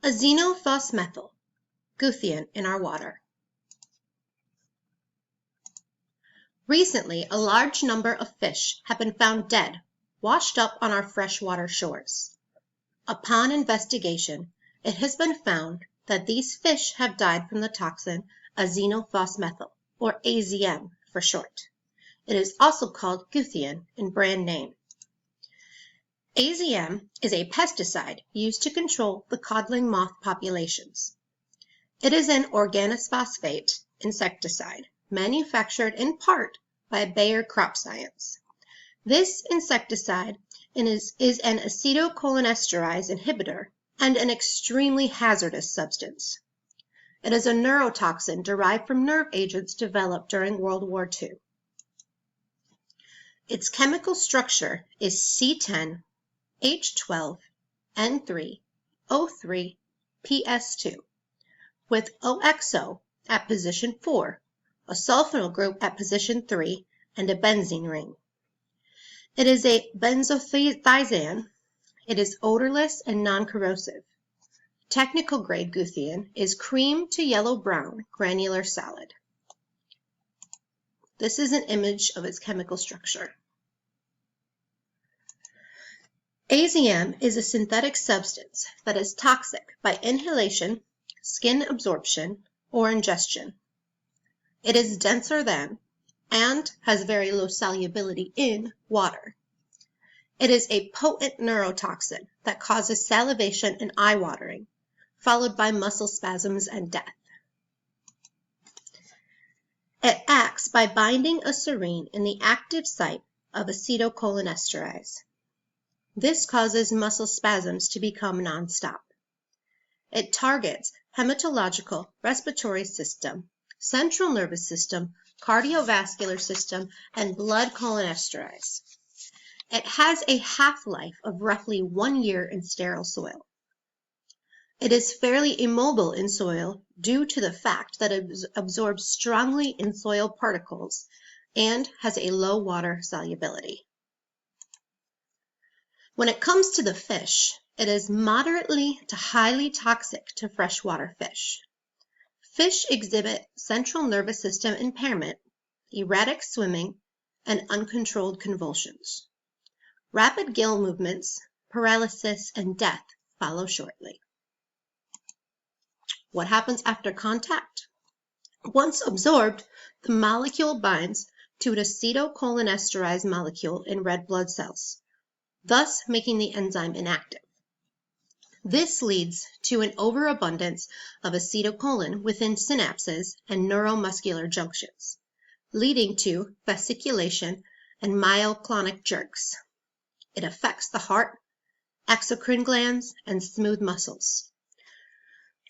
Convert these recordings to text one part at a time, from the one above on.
Azenophosmethyl, Guthien in our water. Recently, a large number of fish have been found dead, washed up on our freshwater shores. Upon investigation, it has been found that these fish have died from the toxin azenophosmethyl, or AZM for short. It is also called Guthien in brand name. AZM is a pesticide used to control the codling moth populations. It is an organophosphate insecticide manufactured in part by Bayer Crop Science. This insecticide is an acetylcholinesterase inhibitor and an extremely hazardous substance. It is a neurotoxin derived from nerve agents developed during World War II. Its chemical structure is C10, H12, N3, O3, PS2, with OXO at position 4, a sulfonyl group at position 3, and a benzene ring. It is a benzothiazide. It is odorless and non-corrosive. Technical grade Guthien is cream to yellow-brown granular solid. This is an image of its chemical structure. AZM is a synthetic substance that is toxic by inhalation, skin absorption, or ingestion. It is denser than and has very low solubility in water. It is a potent neurotoxin that causes salivation and eye watering, followed by muscle spasms and death. It acts by binding a serine in the active site of acetylcholinesterase. This causes muscle spasms to become nonstop. It targets hematological, respiratory system, central nervous system, cardiovascular system, and blood cholinesterase. It has a half-life of roughly 1 year in sterile soil. It is fairly immobile in soil due to the fact that it absorbs strongly in soil particles and has a low water solubility. When it comes to the fish, it is moderately to highly toxic to freshwater fish. Fish exhibit central nervous system impairment, erratic swimming, and uncontrolled convulsions. Rapid gill movements, paralysis, and death follow shortly. What happens after contact? Once absorbed, the molecule binds to an acetylcholinesterase molecule in red blood cells, thus making the enzyme inactive. This leads to an overabundance of acetylcholine within synapses and neuromuscular junctions, leading to fasciculation and myoclonic jerks. It affects the heart, exocrine glands, and smooth muscles.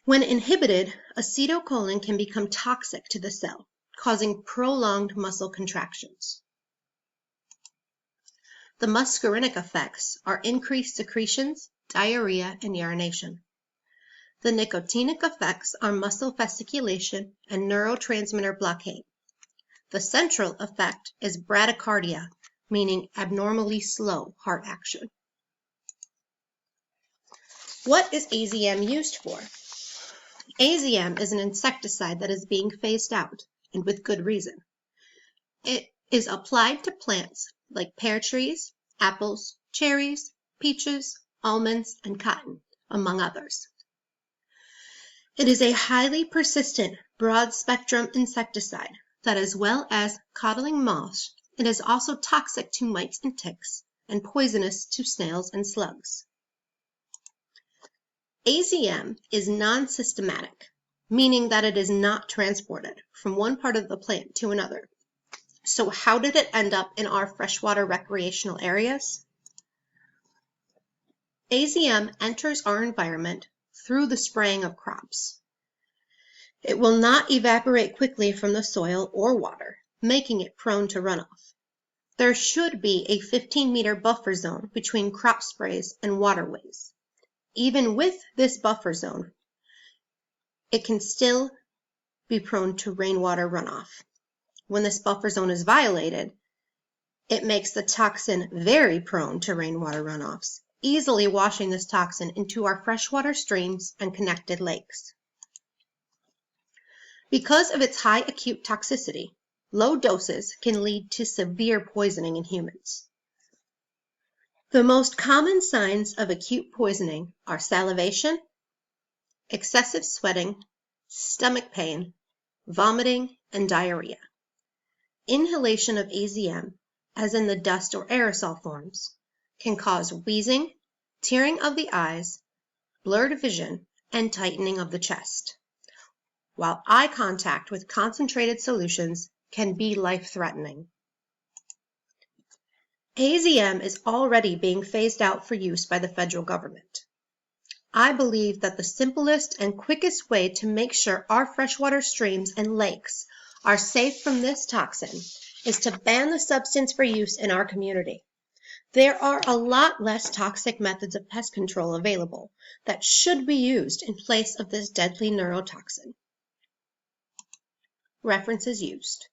When inhibited, acetylcholine can become toxic to the cell, causing prolonged muscle contractions. The muscarinic effects are increased secretions, diarrhea, and urination. The nicotinic effects are muscle fasciculation and neurotransmitter blockade. The central effect is bradycardia, meaning abnormally slow heart action. What is AZM used for? AZM is an insecticide that is being phased out, and with good reason. It is applied to plants like pear trees, apples, cherries, peaches, almonds, and cotton, among others. It is a highly persistent, broad-spectrum insecticide that, as well as coddling moths, it is also toxic to mites and ticks, and poisonous to snails and slugs. AZM is non-systematic, meaning that it is not transported from one part of the plant to another. So how did it end up in our freshwater recreational areas? AZM enters our environment through the spraying of crops. It will not evaporate quickly from the soil or water, making it prone to runoff. There should be a 15-meter buffer zone between crop sprays and waterways. Even with this buffer zone, it can still be prone to rainwater runoff. When this buffer zone is violated, it makes the toxin very prone to rainwater runoffs easily washing this toxin into our freshwater streams and connected lakes. Because of its high acute toxicity, low doses can lead to severe poisoning in humans. The most common signs of acute poisoning are salivation, excessive sweating, stomach pain, vomiting, and diarrhea. Inhalation of AZM, as in the dust or aerosol forms, can cause wheezing, tearing of the eyes, blurred vision, and tightening of the chest, while eye contact with concentrated solutions can be life-threatening. AZM is already being phased out for use by the federal government. I believe that the simplest and quickest way to make sure our freshwater streams and lakes are safe from this toxin is to ban the substance for use in our community. There are a lot less toxic methods of pest control available that should be used in place of this deadly neurotoxin. References used.